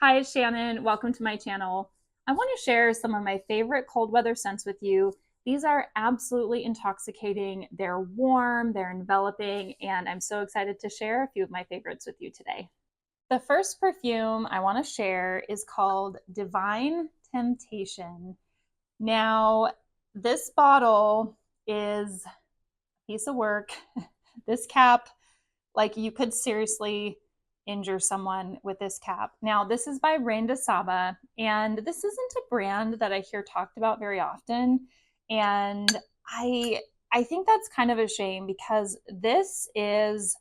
Hi, Shannon. Welcome to my channel. I want to share some of my favorite cold weather scents with you. These are absolutely intoxicating. They're warm, they're enveloping, and I'm so excited to share a few of my favorites with you today. The first perfume I want to share is called Divine Temptation. Now, this bottle is a piece of work. This cap, like you could seriously injure someone with this cap. Now, this is by Rain de Saba, and this isn't a brand that I hear talked about very often. And I think that's kind of a shame because this is,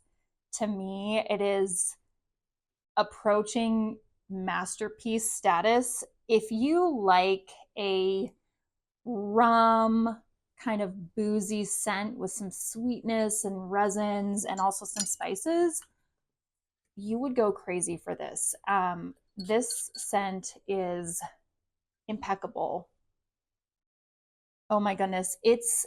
to me, it is approaching masterpiece status. If you like a rum kind of boozy scent with some sweetness and resins and also some spices, you would go crazy for this. This scent is impeccable. Oh my goodness, it's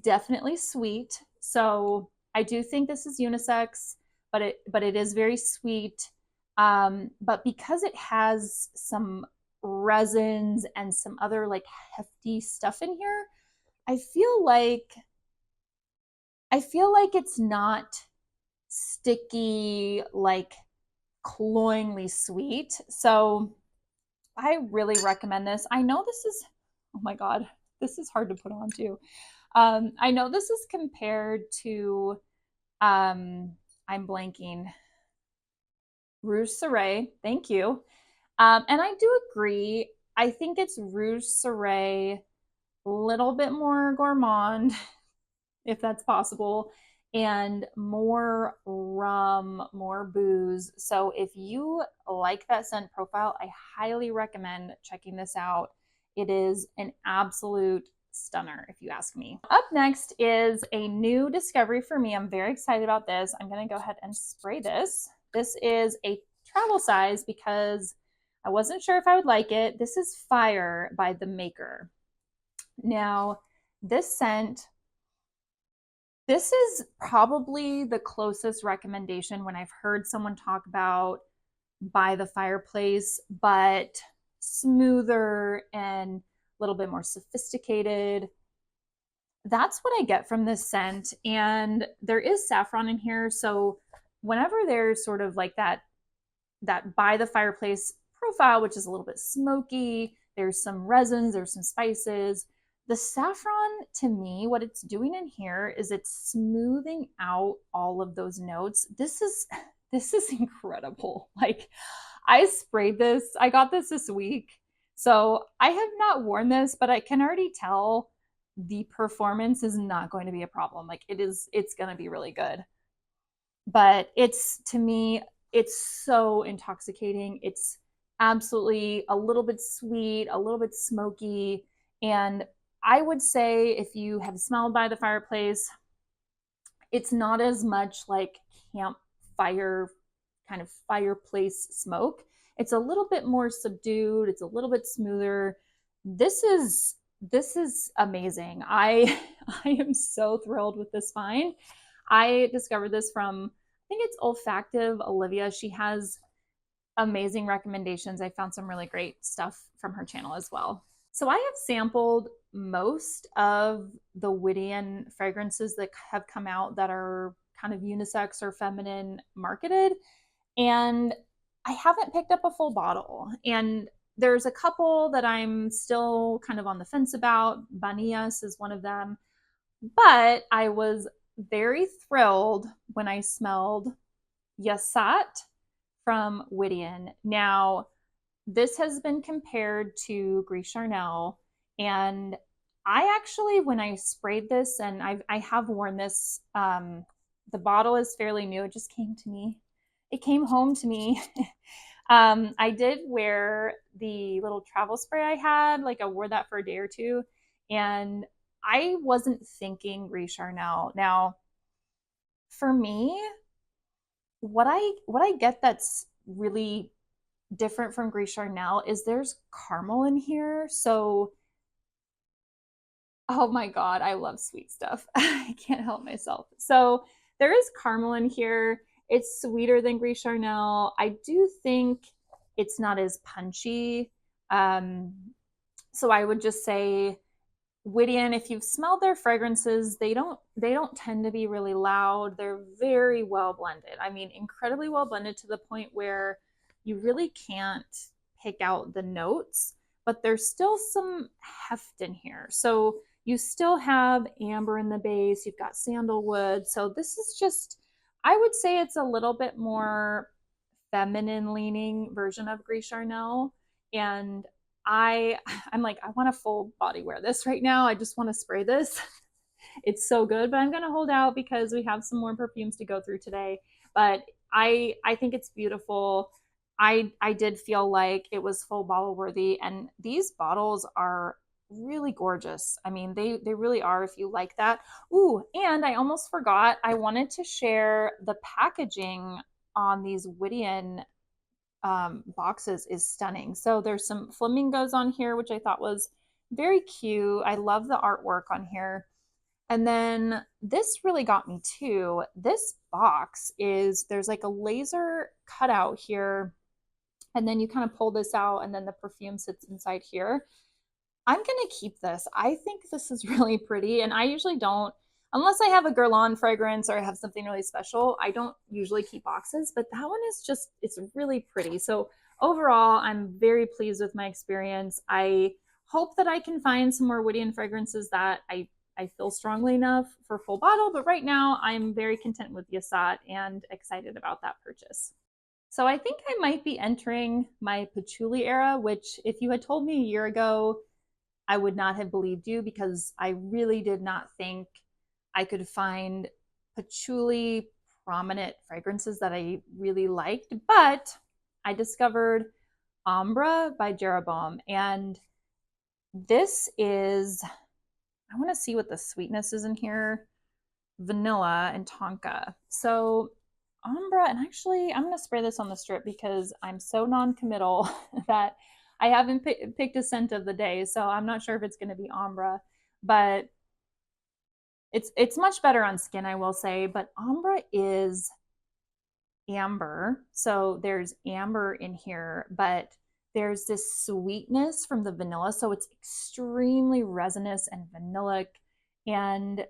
definitely sweet. So I do think this is unisex, but it is very sweet. But because it has some resins and some other like hefty stuff in here, I feel like it's not sticky, like cloyingly sweet. So I really recommend this. I know this is, oh my God, this is hard to put on too. I know this is compared to, I'm blanking, Rouge Soleil. Thank you. And I do agree. I think it's Rouge Soleil, a little bit more gourmand, if that's possible, and more rum, more booze. So if you like that scent profile, I highly recommend checking this out. It is an absolute stunner, if you ask me. Up next is a new discovery for me. I'm very excited about this. I'm going to go ahead and spray this. This is a travel size because I wasn't sure if I would like it. This is Fire by The Maker. Now, this scent, this is probably the closest recommendation when I've heard someone talk about By the Fireplace, but smoother and a little bit more sophisticated. That's what I get from this scent. And there is saffron in here. So whenever there's sort of like that By the Fireplace profile, which is a little bit smoky, there's some resins, there's some spices. The saffron, to me, what it's doing in here is it's smoothing out all of those notes. This is incredible. Like, I sprayed this. I got this week. So I have not worn this, but I can already tell the performance is not going to be a problem. Like, it's going to be really good. But it's, to me, it's so intoxicating. It's absolutely a little bit sweet, a little bit smoky. And I would say if you have smelled By the Fireplace, it's not as much like campfire kind of fireplace smoke. It's a little bit more subdued. It's a little bit smoother. This is amazing. I am so thrilled with this find. I discovered this from, I think it's Olfactive Olivia. She has amazing recommendations. I found some really great stuff from her channel as well. So I have sampled most of the Whittian fragrances that have come out that are kind of unisex or feminine marketed, and I haven't picked up a full bottle. And there's a couple that I'm still kind of on the fence about. Banillas is one of them. But I was very thrilled when I smelled Yasat from Whittian. Now, this has been compared to Gris Charnel, and I actually, when I sprayed this, and I have worn this, the bottle is fairly new. It just came to me. It came home to me. I did wear the little travel spray I had. Like, I wore that for a day or two, and I wasn't thinking Gris Charnel. Now, for me, what I get that's really different from Gris Charnel is there's caramel in here. So, oh my God, I love sweet stuff. I can't help myself. So there is caramel in here. It's sweeter than Gris Charnel. I do think It's not as punchy. Um, so I would just say Whittian, if you've smelled their fragrances, they don't tend to be really loud. They're very well blended. I mean, incredibly well blended to the point where you really can't pick out the notes, but there's still some heft in here. So you still have amber in the base, you've got sandalwood. So this is just, I would say it's a little bit more feminine leaning version of Gris Charnel. And I I'm like, I want to full body wear this right now. I just want to spray this. It's so good, but I'm gonna hold out because we have some more perfumes to go through today. But I think it's beautiful. I did feel like it was full bottle worthy, and these bottles are really gorgeous. I mean, they really are if you like that. Ooh, and I almost forgot. I wanted to share the packaging on these Whittian boxes is stunning. So there's some flamingos on here, which I thought was very cute. I love the artwork on here. And then this really got me too. This box is, there's like a laser cutout here, and then you kind of pull this out, and then the perfume sits inside here. I'm going to keep this. I think this is really pretty. And I usually don't, unless I have a Guerlain fragrance or I have something really special, I don't usually keep boxes. But that one is just, it's really pretty. So overall, I'm very pleased with my experience. I hope that I can find some more Whittian fragrances that I feel strongly enough for full bottle. But right now, I'm very content with Yasat and excited about that purchase. So I think I might be entering my patchouli era, which if you had told me a year ago, I would not have believed you, because I really did not think I could find patchouli prominent fragrances that I really liked. But I discovered Ambra by Jeroboam. And this is, I want to see what the sweetness is in here. Vanilla and tonka. So Ambra, and actually I'm going to spray this on the strip because I'm so non-committal that I haven't picked a scent of the day. So I'm not sure if it's going to be Ambra, but it's much better on skin, I will say. But Ambra is amber. So there's amber in here, but there's this sweetness from the vanilla. So it's extremely resinous and vanillic. And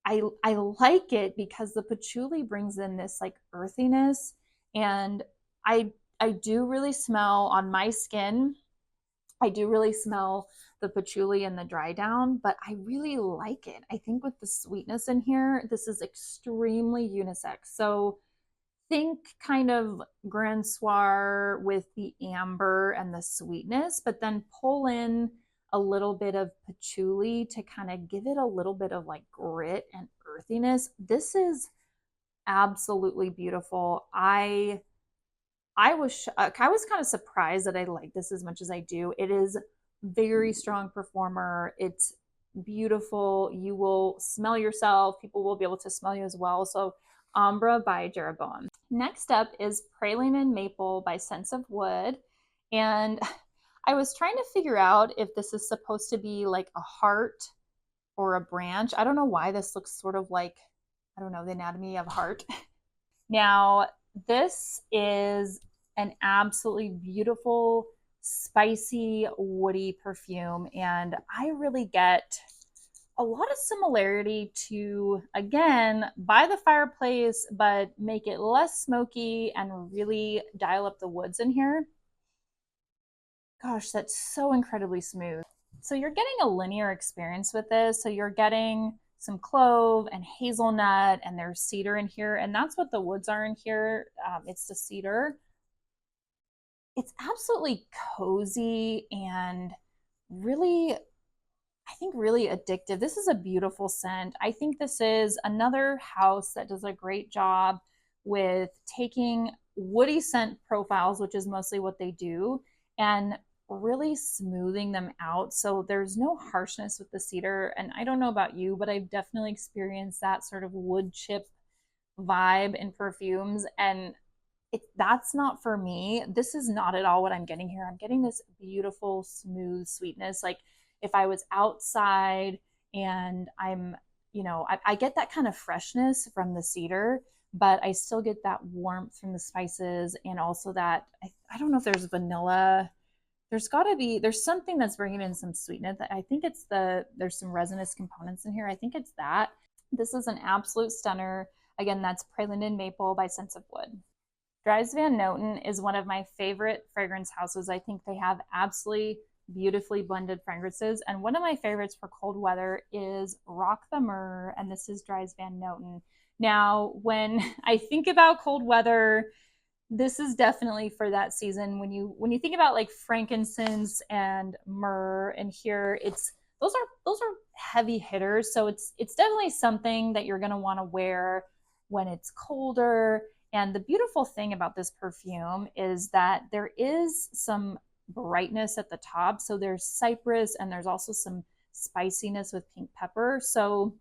I like it because the patchouli brings in this like earthiness, and I do really smell on my skin. I do really smell the patchouli and the dry down, but I really like it. I think with the sweetness in here, this is extremely unisex. So think kind of Grand Soir with the amber and the sweetness, but then pull in a little bit of patchouli to kind of give it a little bit of like grit and earthiness. This is absolutely beautiful. I was kind of surprised that I like this as much as I do. It is very strong performer. It's beautiful. You will smell yourself. People will be able to smell you as well. So Ambra by Jeroboam. Next up is Praline and Maple by Sense of Wood. And I was trying to figure out if this is supposed to be like a heart or a branch. I don't know why this looks sort of like, I don't know, the anatomy of a heart. Now, this is an absolutely beautiful, spicy, woody perfume. And I really get a lot of similarity to, again, By the Fireplace, but make it less smoky and really dial up the woods in here. Gosh, that's so incredibly smooth. So you're getting a linear experience with this. So you're getting some clove and hazelnut, and there's cedar in here. And that's what the woods are in here. It's the cedar. It's absolutely cozy and really, I think, really addictive. This is a beautiful scent. I think this is another house that does a great job with taking woody scent profiles, which is mostly what they do, and really smoothing them out. So there's no harshness with the cedar. And I don't know about you, but I've definitely experienced that sort of wood chip vibe in perfumes. And that's not for me. This is not at all what I'm getting here. I'm getting this beautiful, smooth sweetness. Like if I was outside and I'm, I get that kind of freshness from the cedar, but I still get that warmth from the spices, and also that I don't know if there's vanilla. There's got to be, there's something that's bringing in some sweetness. I think it's there's some resinous components in here. I think it's that. This is an absolute stunner. Again, that's Praline and Maple by Sense of Wood. Dries Van Noten is one of my favorite fragrance houses. I think they have absolutely beautifully blended fragrances. And one of my favorites for cold weather is Rock the Myrrh, and this is Dries Van Noten. Now, when I think about cold weather, this is definitely for that season. When you think about like frankincense and myrrh, and here it's those are heavy hitters. So it's definitely something that you're gonna want to wear when it's colder. And the beautiful thing about this perfume is that there is some brightness at the top. So there's cypress and there's also some spiciness with pink pepper. So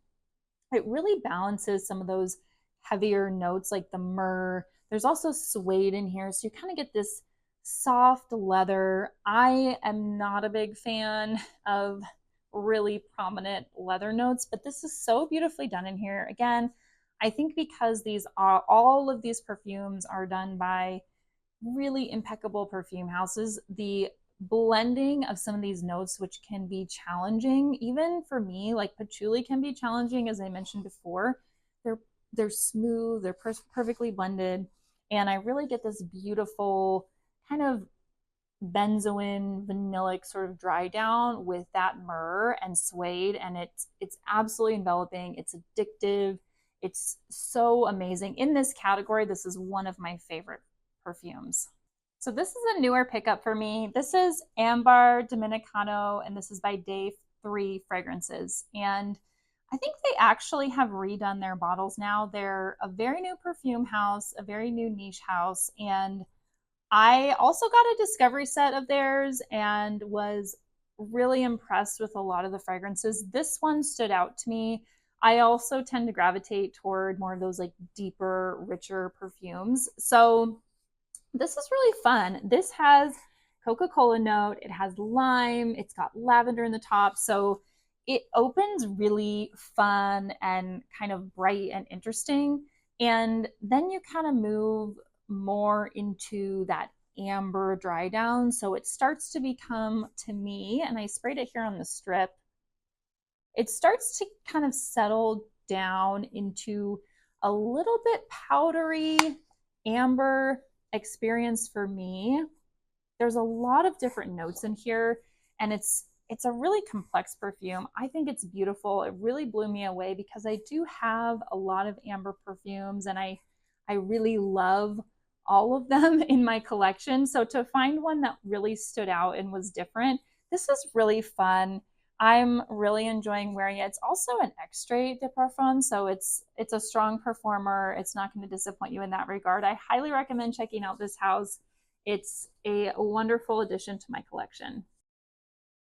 it really balances some of those heavier notes like the myrrh. There's also suede in here, so you kind of get this soft leather. I am not a big fan of really prominent leather notes, but this is so beautifully done in here. Again, I think because these are all of these perfumes are done by really impeccable perfume houses, the blending of some of these notes, which can be challenging, even for me, like patchouli can be challenging, as I mentioned before. They're smooth, they're perfectly blended, and I really get this beautiful kind of benzoin vanillic sort of dry down with that myrrh and suede, and it's absolutely enveloping. It's addictive. It's so amazing. In this category, this is one of my favorite perfumes. So this is a newer pickup for me. This is Ambar Dominicano, and this is by Day 3 Fragrances. And I think they actually have redone their bottles now. They're a very new perfume house, a very new niche house, and I also got a discovery set of theirs and was really impressed with a lot of the fragrances. This one stood out to me. I also tend to gravitate toward more of those like deeper, richer perfumes. So this is really fun. This has Coca-Cola note, it has lime, it's got lavender in the top. So it opens really fun and kind of bright and interesting. And then you kind of move more into that amber dry down. So it starts to become, to me, and I sprayed it here on the strip, it starts to kind of settle down into a little bit powdery amber experience for me. There's a lot of different notes in here, and it's a really complex perfume. I think it's beautiful. It really blew me away because I do have a lot of amber perfumes, and I really love all of them in my collection. So to find one that really stood out and was different, this is really fun. I'm really enjoying wearing it. It's also an extrait de parfum, so it's a strong performer. It's not going to disappoint you in that regard. I highly recommend checking out this house. It's a wonderful addition to my collection.